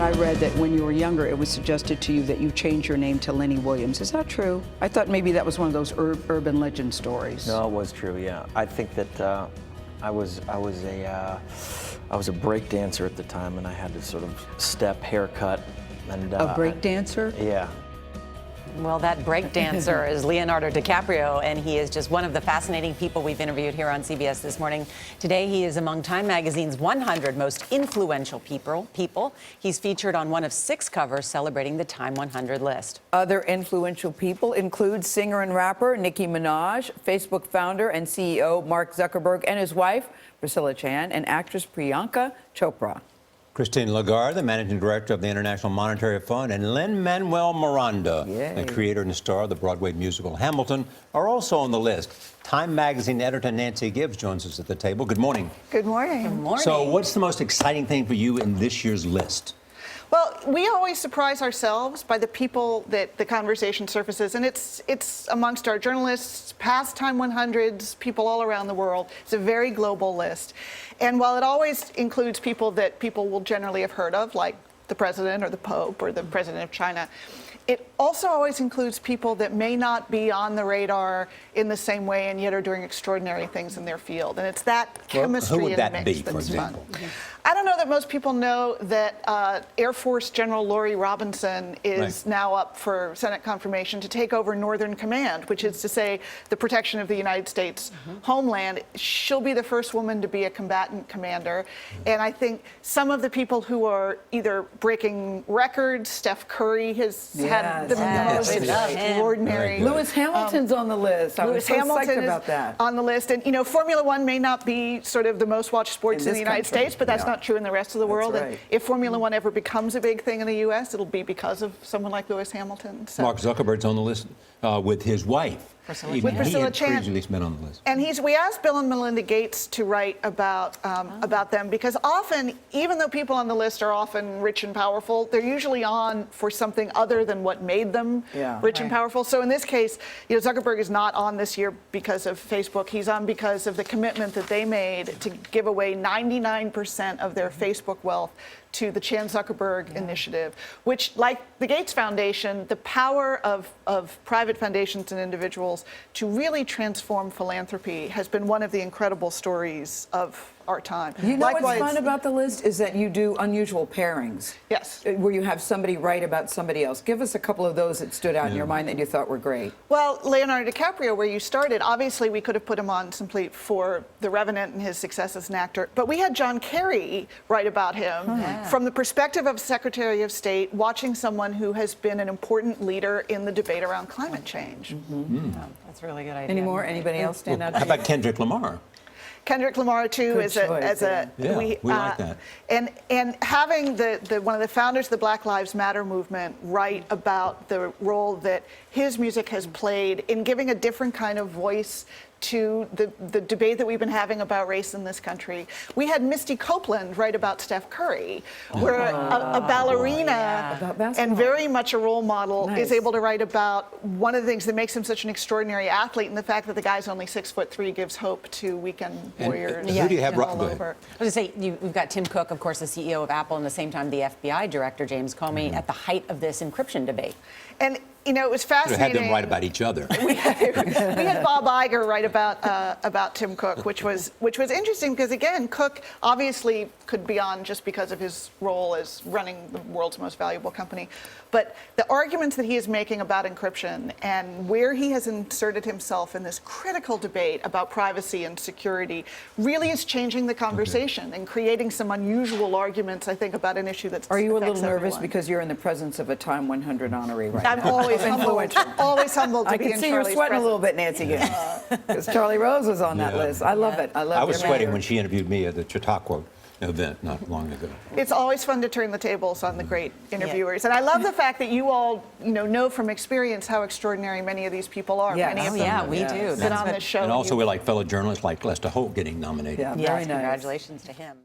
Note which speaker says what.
Speaker 1: I read that when you were younger, it was suggested to you that you change your name to Lenny Williams. Is that true? I thought maybe that was one of those urban legend stories.
Speaker 2: No, it was true. Yeah, I think that I was a break dancer at the time, and I had this sort of step haircut. And
Speaker 1: A break dancer?
Speaker 2: Yeah.
Speaker 3: Well, that break dancer is Leonardo DiCaprio, and he is just one of the fascinating people we've interviewed here on CBS This Morning. Today, he is among Time Magazine's 100 most influential people. He's featured on one of 6 covers celebrating the Time 100 list.
Speaker 4: Other influential people include singer and rapper Nicki Minaj, Facebook founder and CEO Mark Zuckerberg and his wife, Priscilla Chan, and actress Priyanka Chopra.
Speaker 5: Christine Lagarde, the managing director of the International Monetary Fund, and Lin-Manuel Miranda, the creator and star of the Broadway musical Hamilton, are also on the list. Time Magazine editor Nancy Gibbs joins us at the table. Good morning.
Speaker 6: Good morning.
Speaker 3: Good morning.
Speaker 5: So what's the most exciting thing for you in this year's list?
Speaker 6: Well, we always surprise ourselves by the people that the conversation surfaces, and it's amongst our journalists, past Time 100s, people all around the world. It's a very global list. And while it always includes people that people will generally have heard of, like the president or the Pope or the president of China, it also always includes people that may not be on the radar in the same way and yet are doing extraordinary things in their field. And it's that chemistry
Speaker 5: who would
Speaker 6: in
Speaker 5: that
Speaker 6: the
Speaker 5: be,
Speaker 6: mix
Speaker 5: for
Speaker 6: that's fun.
Speaker 5: example?
Speaker 6: I don't know that most people know that Air Force General Laurie Robinson is now up for Senate confirmation to take over Northern Command, which is to say the protection of the United States homeland. She'll be the first woman to be a combatant commander. And I think some of the people who are either breaking records, Steph Curry has had the most extraordinary.
Speaker 4: Lewis Hamilton's on the list. I was so psyched about that.
Speaker 6: On the list. And, you know, Formula One may not be sort of the most watched sports in the United States, but that's not true in the rest of the world.
Speaker 4: Right.
Speaker 6: And if Formula One ever becomes a big thing in the U.S., it'll be because of someone like Lewis Hamilton. So.
Speaker 5: Mark Zuckerberg's on the list with his wife. Even he had previously been on the list.
Speaker 6: And we asked Bill and Melinda Gates to write about them because often, even though people on the list are often rich and powerful, they're usually on for something other than what made them rich and powerful. So in this case, you know, Zuckerberg is not on this year because of Facebook. He's on because of the commitment that they made to give away 99% of their Facebook wealth to the Chan Zuckerberg Initiative, which, like the Gates Foundation, the power of private foundations and individuals to really transform philanthropy has been one of the incredible stories of our time.
Speaker 4: You know what's fun about the list is that you do unusual pairings.
Speaker 6: Yes.
Speaker 4: Where you have somebody write about somebody else. Give us a couple of those that stood out in your mind that you thought were great.
Speaker 6: Well, Leonardo DiCaprio, where you started, obviously we could have put him on simply for The Revenant and his success as an actor, but we had John Kerry write about him from the perspective of Secretary of State, watching someone who has been an important leader in the debate around climate change.
Speaker 3: That's a really good idea.
Speaker 4: Any more? Anybody else stand out?
Speaker 5: How about Kendrick Lamar?
Speaker 6: Kendrick Lamar too
Speaker 4: we like that.
Speaker 6: And having one of the founders of the Black Lives Matter movement write about the role that his music has played in giving a different kind of voice to the debate that we've been having about race in this country. We had Misty Copeland write about Steph Curry, where a ballerina and very much a role model is able to write about one of the things that makes him such an extraordinary athlete, and the fact that the guy's only 6'3" gives hope to weekend warriors.
Speaker 5: Who do you have
Speaker 6: all over.
Speaker 3: I was going to say, we've got Tim Cook, of course, the CEO of Apple, and at the same time the FBI director, James Comey, at the height of this encryption debate.
Speaker 6: And, you know, it was fascinating.
Speaker 5: Had them write about each other.
Speaker 6: we had Bob Iger write about Tim Cook, which was interesting because, again, Cook obviously could be on just because of his role as running the world's most valuable company. But the arguments that he is making about encryption and where he has inserted himself in this critical debate about privacy and security really is changing the conversation and creating some unusual arguments, I think, about an issue that's.
Speaker 4: Are you a little nervous because you're in the presence of a Time 100 honoree right now?
Speaker 6: I'm always humbled. Always humbled to be in
Speaker 4: I can see you're
Speaker 6: Charlie's
Speaker 4: sweating
Speaker 6: presence.
Speaker 4: a little bit, Nancy Gibbs, because Charlie Rose was on that list. I love it.
Speaker 5: I was sweating when she interviewed me at the Chautauqua event not long ago.
Speaker 6: It's always fun to turn the tables on the great interviewers. And I love the fact that you all know from experience how extraordinary many of these people are.
Speaker 4: Yes.
Speaker 6: Many of them
Speaker 3: we do.
Speaker 6: been on this show.
Speaker 5: And also we like fellow journalists like Lester Holt getting nominated.
Speaker 4: Yeah, very
Speaker 3: Yes,
Speaker 4: nice.
Speaker 3: congratulations to him.